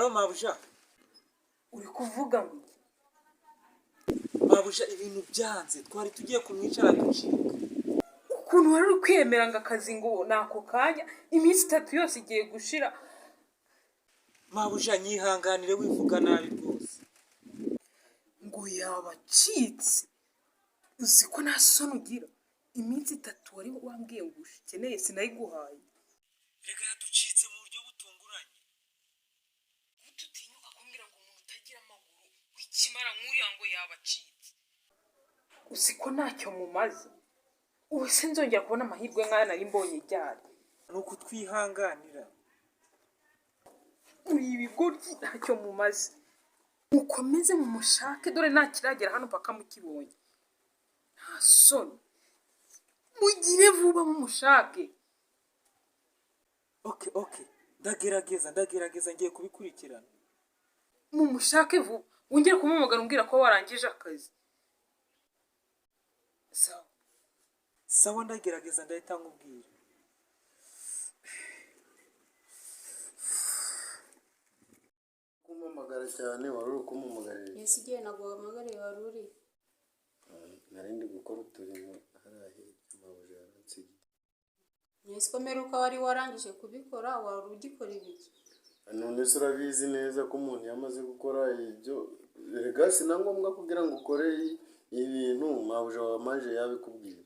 Alo mabuja, uri kuvuga ngo mabuja ibintu byanze twari tugiye kumwicara ducika. ukuntu wari uri kwiyemera ngo akazi ngo nako kanya iminsi 3 yose igiye gushira. Mabuja nyihanganire wivuga nabi rwose. Ngo yabacitse. Uzi ko nta soni ugira. Iminsi 3 wari wambwiye ngo ukeneye sinayiguhaye. Rega yaducitse mu buryo butunguranye. Ututinyuka kumbwira ngo umuntu utagira amaguru wikimara nk'uriya ngo yabacitse. Uzi ko ntacyo mumaze. Ubu sinzongera kubona amahirwe nk'aya nari mbonye ryari. Nuko twihanganira. Ibigoryi ntacyo mumaze. Mukomeze mumushake dore nta kiragera hano paka mukibonye. Nta soni. Mugire vuba mumushake. Okay. Ndagerageza ngiye kubikurikirana. Mumushake vuba. Wongere kumumagara umbwira ko warangije akazi. Sawa ndagerageza ndahita nkubwira. Kumamagara cyane wari uri kumumugarira. Ese igihe naguhamagariye wari uri? Nari ndi gukora uturimo harahe amabuye yaransigiye. Nese ko meruka wari warangije kubikora wari ugikora ibiki? None se urabizi neza ko umuntu yamaze gukora ibyo rega si na ngombwa kugira ngo ukore ibintu mabuye wamaje yabikubwira.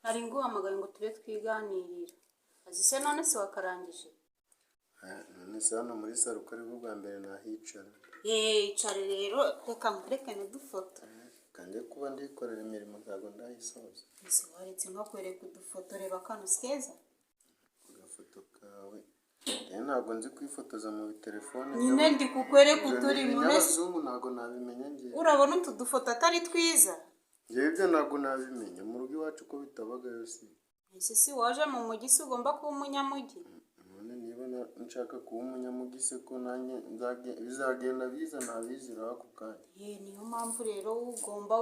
Hari nguhamagaye ngo tube twiganirira. Azi se none se wakarangije? None se hano muri saro ko ari bwa mbere nahicara. Icare rero reka mureke n'udufoto. Kanjye kuba ndikorera imirimo ntago ndayisoza. Ese waretse nko kwereka udufoto reba kano skeza? Agafoto kawe. Ntago nzi kwifotoza mu telefone. Nyine ndi kukwereka uturi munesi. Ntago nabimenya ngiye. Urabona utu dufoto atari twiza? Ngiye ibyo ntago nabimenya mu rugo iwacu ko bitabaga yose. Ese si waje mu mujyi se ugomba kuba umunyamugi? None niba nshaka kuba umunyamugi se ko nanjye bizagenda biza nabizira ako kanya. Niyo mpamvu rero ugomba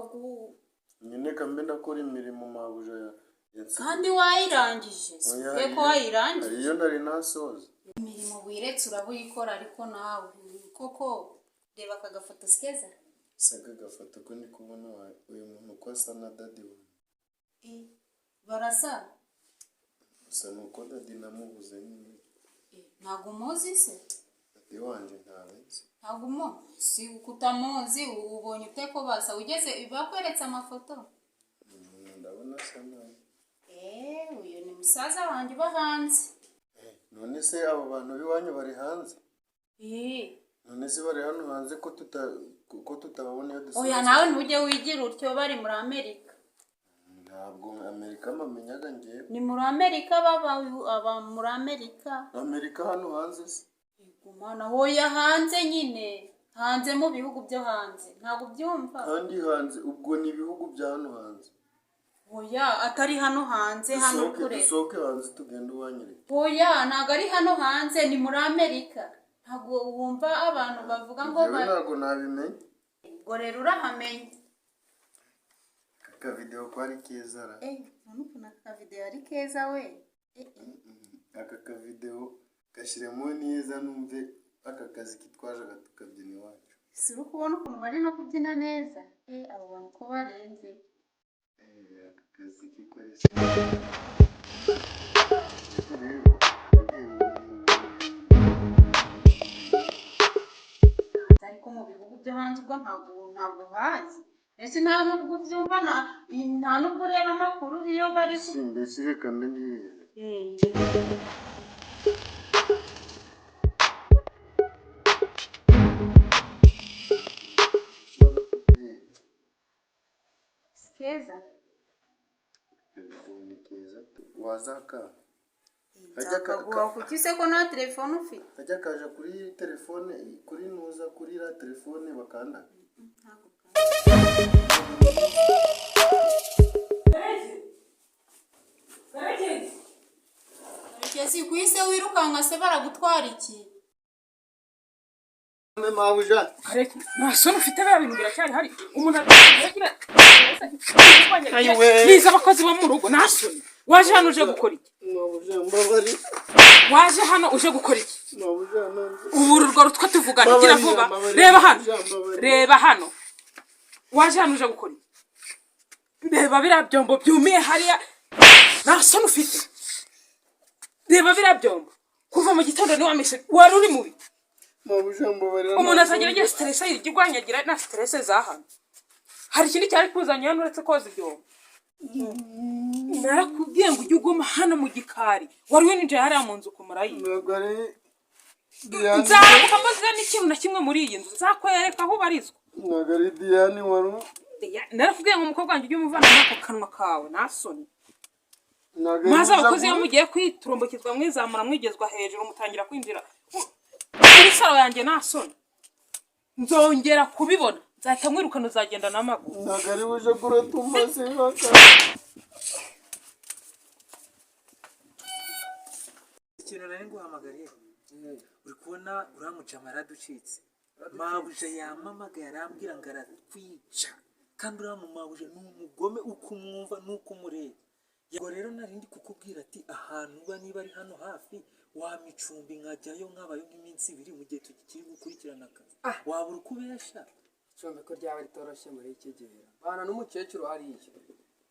nyine kambe ndakora imirimo mabuja yansi. Kandi wayirangije. Se ko wayirangije? Iyo nari nasoza. Imirimo wiretse urabuyikora ariko nawe koko reba aka gafoto skeza. Saga gafoto ko ndi kubona uyu muntu ko asa na daddy we. Barasa? Usa nuko daddy namubuze nyine. Ntago muzi se? Daddy wanje ntabenze. Ntago muzi? Si kutamuzi ubonye ute ko basa ugeze bakweretse amafoto? Ndabona asa nawe. Uyu ni musaza wanjye bahanze. None se abo bantu biwanyu bari hanze? None se bari hano hanze ko tutababona iyo dusoza. Oya nawe ntujye wigira utyo bari muri Amerika. Ntabwo Amerika mamenyaga ngiye. Ni muri Amerika aba muri Amerika. Amerika hano hanze se? Igumana hoya hanze nyine. Hanze mu bihugu byo hanze. Ntabwo byumva. Kandi hanze ubwo ni ibihugu bya hano hanze. Oya atari hano hanze hano kure. Dusohoke hanze tugende uwanyereka. Oya ntago ari hano hanze ni muri Amerika. Ntago wumva abantu bavuga ngo ntago nabimenye. Ubwo rero urahamenye. Aka video ko ari keza ra. None aka video ari keza we. Aka video gashiremo neza numve aka kazi kitwaje gatukabyina iwacu. Suru kubona ukuntu bari no kubyina neza. Abo bantu ko barenze. Aka kazi kikoresha. Ariko mu bihugu byo hanze ubwo ntabwo bazi. Ese nta nubwo byumva nta nubwo rero amakuru iyo bari mbese reka ngiye. Keza. Ni keza. Wazaka. Hajya kuki se ko nta telefone ufite? Hajya kaja kuri telefone kuri nuza kuri la telefone bakanda. Kesi kwise wirukanka se baragutwara iki? Mabuja. Kareke. Nasoni ufite bya bintu biracyari hari. Umuntu Ayiwe. Niza abakozi bo mu rugo nasoni. waje hano uje gukora iki? mabuja mbabari Waje hano uje gukora iki? mabuja nanze Ubu urwo rutwa tuvugana gira vuba. Reba hano. Reba hano. Waje hano uje gukora iki? Reba biriya byombo byumiye hariya. Nta soni ufite. Reba biriya byombo. Kuva mu gitondo niwamishe wari uri mubi. mabuja mbabari Umuntu azagira igihe stress yirwanyagira na stress za hano. Hari ikindi cyari kuzanya hano uretse koza ibyombo. Narakubwiye ngo ujye uguma hano mu gikari. Wari winjiye hariya mu nzu kumarayi. nagari Nzakupa mbaza n'ikintu na kimwe muri iyi nzu. Nzakwereka aho ubarizwa. nagari Diane waru Narakubwiye ngo umukobwa wanjye ujye umuvana n'ako kanwa kawe nta soni. nagari Maze abakozi iyo mugiye kwiturumbukizwa mwizamura mwigezwa hejuru mutangira kwinjira. Muri saro yanjye nta soni. Nzongera kubibona. Nzahita mwirukana uzagenda n'amaguru. nagari uje kuratuma sibaka ikintu nari nguhamagariye uri kubona uramuca amaraducitse mabuja yamamagaye arambwira ngo aratwica kandi uriya mabuja ni umugome uko umwumva n'uko umureba yego rero nari ndi kukubwira ati ahantu uba niba ari hano hafi wamicumbi nkajyayo nkabayo nk'iminsi 2 mu gihe tukiri gukurikirana akazi wabura uko ubesha icumbi ko ryaba ritoroshye muri iki gihe bana n'umukecuru hariya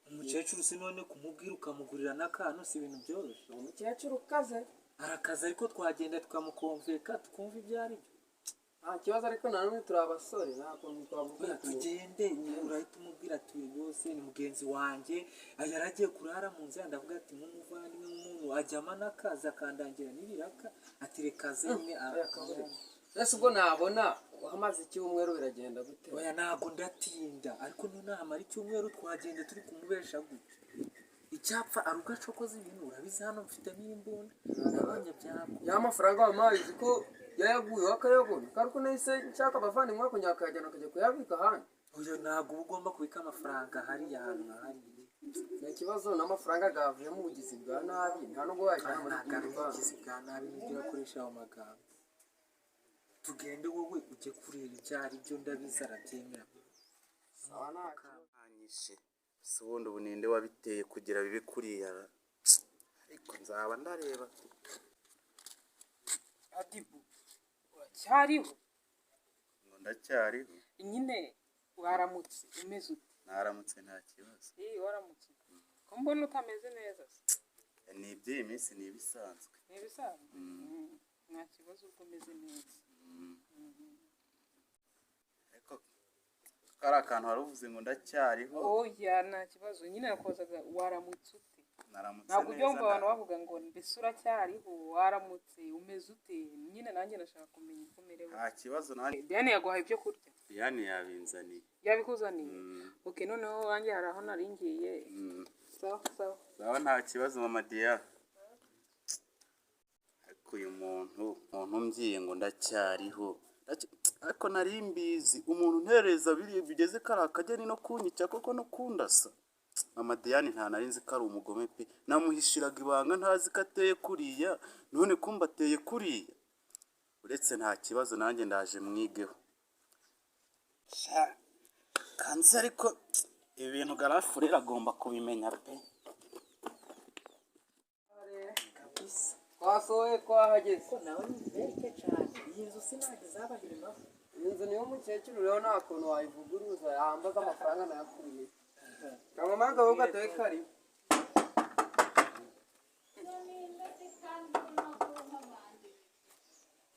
umukecuru si none kumubwira ukamugurira n'akantu si ibintu byoroshye umukecuru ukaze arakaza ariko twagenda tukamukomveka tukumva ibyo ari byo nta kibazo ariko na none turi abasore nta kuntu twavuga tugende urahita umubwira turi rwose ni mugenzi wanjye yaragiye kurara mu nzira ndavuga ati nk'umuvandimwe nk'umuntu ajyama n'akazi akandangira n'ibiraka ati rekaze imwe ese ubwo nabona wamaze icyumweru biragenda gute oya ntabwo ndatinda ariko nunamara icyumweru twagenda turi kumubesha gutya icyapfa ari ugacokoza ibintu urabizi hano mfite n'imbunda nabonye byako ya mafaranga wampaye uzi ko yayaguyeho akayabona kandi ko nahise nshaka abavandimwe bakongera akayajyana akajya kuyabika ahandi oya ntabwo uba ugomba kubika amafaranga hariya hantu na hariya ni ikibazo n'amafaranga gavuye mu bugizi bwa nabi nta nubwo wajyana muri ubugizi bwa nabi nibyo urakoresha ayo magambo tugende wowe ujye kureba ibyo ari byo ndabizi arabyemera sawa anyishe si ubundi ubu ninde wabiteye kugira bibe kuriya ariko nzaba ndareba Adibu uracyariho ngo ndacyariho nyine waramutse umeze ute? naramutse nta kibazo waramutse ko mbona utameze neza se ni iby'iyi minsi ni ibisanzwe ntibisanzwe nta kibazo ubwo umeze neza ariko kari akantu wari uvuze ngo ndacyariho oya nta kibazo nyine nakozaga waramutse ute naramutse ntabwo ujya wumva abantu bavuga ngo mbese uracyariho waramutse umeze ute nyine nanjye nashaka kumenya uko umerewe nta kibazo nanjye Diane yaguhaye ibyo kurya Diane yabinzaniye yabikuzaniye ok noneho wanjye hari aho nari ngiye sawa sawa sawa nta kibazo mama Diane ariko uyu muntu mbyiye ngo ndacyariho ariko nari mbizi umuntu ntereza biriya bigeze kari akageni no kunyica koko no kundasa mama Diane nta nari nzi ko ari umugome pe namuhishiraga ibanga ntazi ko ateye kuriya none kumba ateye kuriya uretse nta kibazo nanjye ndaje mwigeho kanzi ariko ibi bintu garafurira agomba kubimenya pe twasohoye twahageze nawe ni mbeke cyane iyi nzu sinajya zabahirima iyi nzu niyo mukecuru rero nta kuntu wayivuguruza yambaga amafaranga nayakuriye kamamanga wowe gatoye kari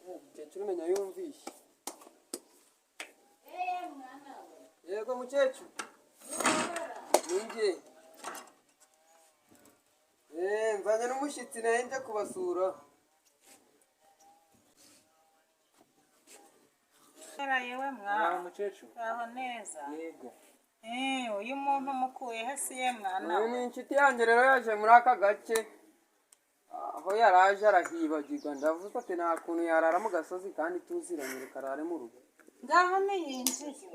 mukecuru umenya yumvishe yego mukecuru ninjye mvanye n'umushyitsi nawe njya kubasura yewe mwana umukecuru aho neza yego uyu muntu umukuye he si ye mwana uyu ni inshuti yanjye rero yaje muri aka gace aho yaraje arahibagirwa ndavuze ati nta kuntu yarara mu gasozi kandi tuziranye reka arare mu rugo ngaho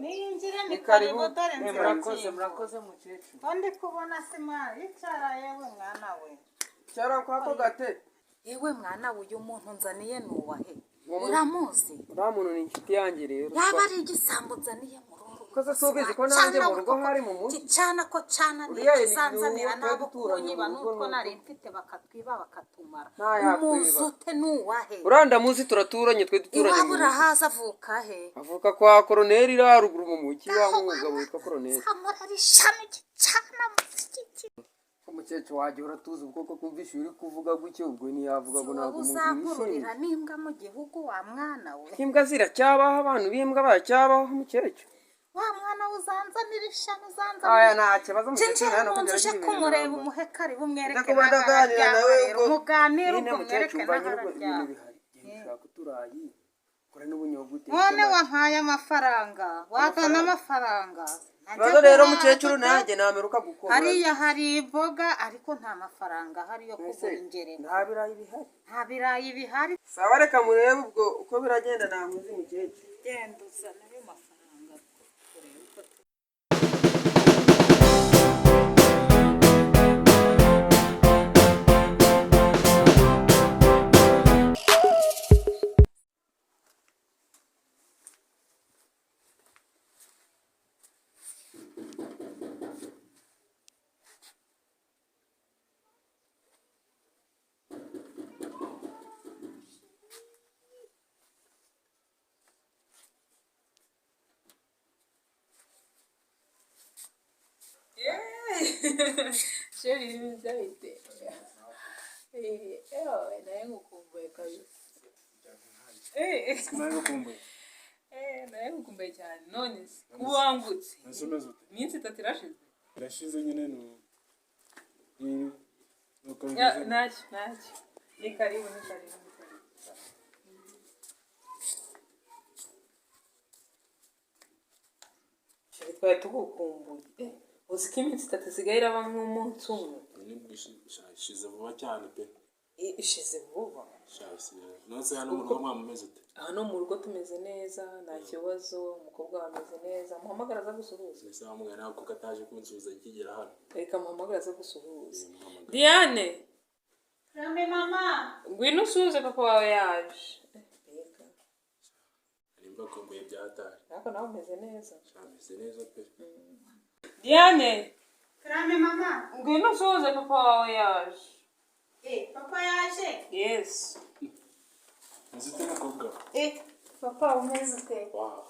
niyinjire ni karibu. karibu dore murakoze murakoze mukecuru ko ndi kubona sima yicara yewe mwana we cyara kwako gate yewe mwana we uyu muntu nzaniye nuwahe uramuzi uriya muntu ni inshuti yanjye rero yaba ari igisambo nzaniye mu rugo ko se subizi ko nanjye mu rugo hari mu mujyi cana ko cana Uriya ni nizanzanira uwo nabo duturanye kunyiba mu rugo n'utwo nuko. nari mfite bakatwiba bakatumara Ntayakwiba. umuzute n'uwahe uriya ndamuzi turaturanye twe duturanye iwabo mu rugo urahaza avuka he avuka kwa koroneri iri haruguru mu mujyi wa mwugabo witwa koroneri zamura rishami gicana muziki umukecuru wajya uratuza ubwoko kumvisha uri kuvuga gutyo ubwo ntiyavuga ngo ntabwo uzankururira n'imbwa mu gihugu wa mwana we imbwa ziracyabaho abantu b'imbwa baracyabaho umukecuru wa mwana we uzanzanira ishami aya uzanzanira nta kibazo umukecuru cinjira hano mu nzu uje kumureba umuhe kari bumwereke ndakubandaganira nawe ubwo muganire nyine ubwo mwereke mukecuru mbanye ibintu n'aharajya bihari genda ushaka uturayi kora n'ubunyobwa utetse none wampaye amafaranga wazana amafaranga ikibazo rero mukecuru nanjye nameruka gukora hariya hari imboga ariko nta mafaranga ahari yo kugura ingereko nta birayi bihari nta birayi bihari sawa reka murebe ubwo uko biragenda namuzi mukecuru genda uzana ayo mafaranga urebe uko Sheri bizahite. Naye ngukumbuye kabisa. Naye ngukumbuye cyane none se kuba wangutse iminsi 3 irashize irashize nyine nuko ntacyo ni karibu Sheri twari tugukumbuye uzi ko iminsi 3 isigaye iraba nk'umunsi umwe ishize vuba cyane pe ishize vuba nose hano mu rugo mwamumeze ute hano mu rugo tumeze neza nta kibazo umukobwa we ameze neza muhamagara aza gusuhuza ese wamugana kuko ataje kunsuhuza ikigera hano reka muhamagara aza gusuhuza Diane Rambe mama. ngwino usuhuze papa wawe yaje mbega nimba kumbuye byatari ariko nawe umeze neza shameze neza pe Diane Rambe mama. ngwino usuhuze papa wawe yaje Papa yaje. yes nzite mukobwa Papa umeze ute? wow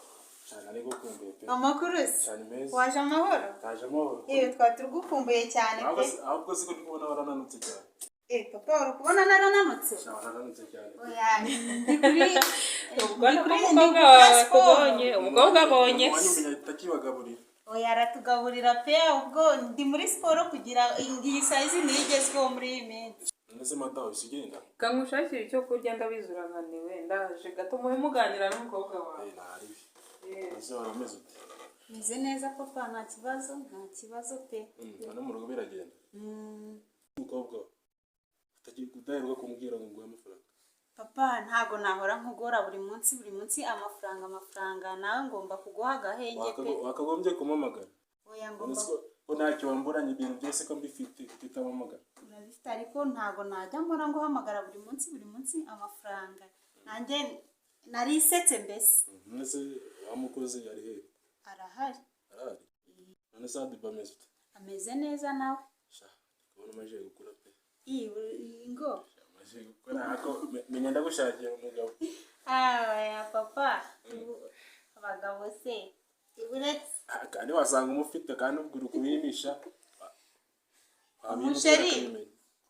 cyane ari gukumbuye pe Amakuru se. cyane meza Waje amahoro? taje amahoro Twari tugukumbuye cyane pe. ahubwo siko ndi kubona warananutse cyane Papa uri kubona narananutse? warananutse cyane Oya, ndi kuri ubwo umukobwa wawe akubonye umukobwa abonye wanyumenya itakibagaburira Oya aratugaburira pe ubwo ndi muri siporo kugira iyi size nigezweho muri iyi minsi. nese mata usigenda kamushakira icyo kurya ndabizi urananiwe ndaje gato muhe muganira n'umukobwa wawe nari ese warameze ute Meze neza papa nta kibazo pe. hano mu rugo biragenda umukobwa utagiye kumbwira ngo nguhe amafaranga Papa ntago nahora nkugora buri munsi amafaranga nawe ngomba kuguha agahenge pe. wakagombye kumamagara Oya ngomba ko ntacyo wamburanye ibintu byose ko mbifite tutamamagara urabifite ariko ntago najya mbona guhamagara buri munsi amafaranga nanjye narisetse mbese none se wa mukozi yari hehe arahari none se hadi bameze ute ameze neza nawe sha kubona amaje gukura pe ngo amaje gukora ako menya ndagushakiye umugabo ya papa abagabo se uretse kandi wasanga umufite kandi ubwira kubimisha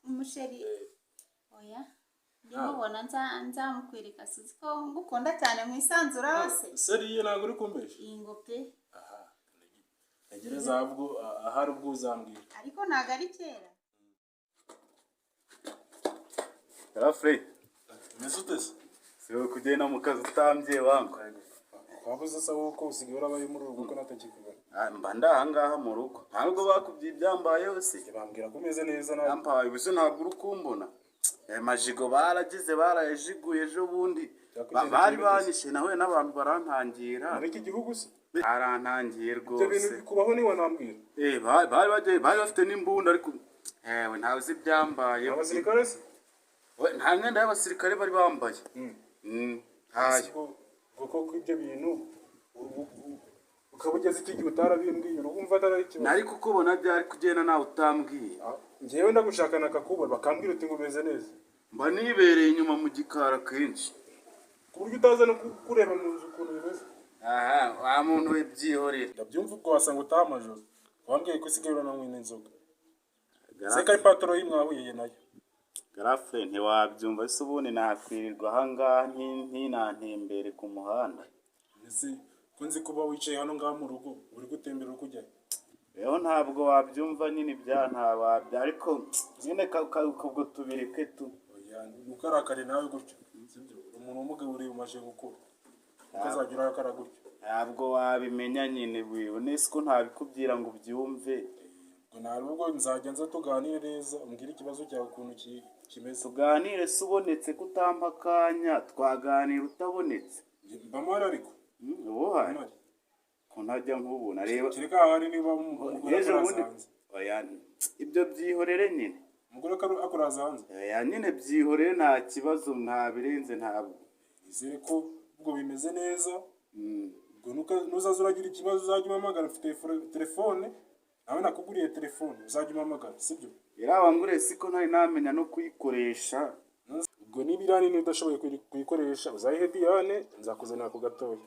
umusheri oya ndimubona nzamukwereka suzi ko ngukunda cyane mu isanzura hose seriye ntabwo uri kumbesha ingo pe ntegereza ahubwo ahari ubwo uzambwira ariko ntabwo ari kera Rafre umeze ute se siwe kugenda mu kazi utambye wangu wabuze se wowe ko usigaye urabaye muri urugo ko natakikubona mba ndahangaha mu rugo ntabwo bakubye ibyambaye yose bambwira ko umeze neza nawe yampaye gusa ntabwo uri kumbona majigo baragize barayajiguye ejo bundi bari banyishe nawe n'abantu barantangira muri iki gihugu se barantangiye ibyo bintu rwose bikubaho niwe nambwira bari bafite n'imbunda ariko yewe ntawe uzi ibyambaye abasirikare se nta mwenda y'abasirikare bari bambaye hayo kuko ibyo bintu ukaba ugeze iki gihe utarabimbwiye urumva atari ikibazo. nari kukubona byari kugenda nawe utambwiye. Njyewe ndagushaka nakakubona bakambwira uti ngo umeze neza. Mba nibereye inyuma mu gikara kenshi. Ku buryo utaza no kureba mu nzu ukuntu bimeze. Aha, wa muntu we byihorera. Ndabyumva ubwo wasanga utaha amajoro. Wambwiye ko usigaye urananywa inzoga. Seka ari patoro y'imwahuye nayo. Girlfriend ntiwabyumva ese ubundi nakwirirwa ahangaha ntinantembere ku muhanda. Ese ko nzi kuba wicaye hano ngaha mu rugo uri gutembera uri kujyayo. Rero ntabwo wabyumva nyine ibyantababya ariko nyine ubwo tubireke tu. Oya ntukarakare nawe gutyo. Sibyo umuntu w'umugabo uri umaje gukura. Ukazagira urakara gutyo. Ntabwo wabimenya nyine wiwe nese ko ntabikubwira ngo ubyumve. Ntabwo nzajya nza tuganire neza umbwire ikibazo cyawe ukuntu kimeze. Tuganire se ubonetse kutampa akanya twaganira utabonetse. Mbamara ariko. Wowe ko ntajya nkubona reba. Kireka hari niba umugore akurasanze. Oya ibyo byihorere nyine. Umugore akuraza hanze. Oya nyine byihorere nta kibazo nta birenze ntabwo. Izere ko ubwo bimeze neza. Ubwo nuzaza uragira ikibazo uzajya umpamagara mfite telefone. Nawe nakuguriye telefone uzajya umpamagara sibyo? Yarabanguriye siko ntari namenya no kuyikoresha. Ubwo nibirani udashoboye kuyikoresha uzayihe Diane nzakuzanira ku gatoya.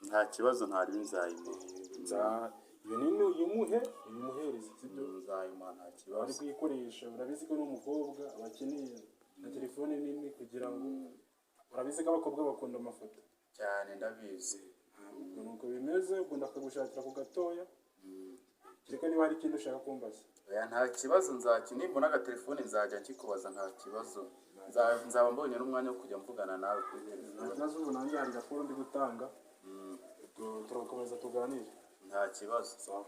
Nta kibazo ntari nzayimenya. Iyo nini uyimuhereze sibyo? Nzayimana nta kibazo. Ari kuyikoresha urabizi ko n'umukobwa abakeneye na telefone nini kugira ngo urabizi ko abakobwa bakunda amafoto. Cyane ndabizi. Nuko bimeze ubwo ndakagushakira ku gatoya. Kireka niba hari ikintu ushaka kumbaza. Oya nta kibazo nimbona agatelefone nzajya nkikubaza nta kibazo. Nzaba mbonye n'umwanya wo kujya mvugana nawe kuri telefone. Ntazo ubu nanjye hari raporo ndi gutanga. Turakomeza tuganire. Nta kibazo. Sawa.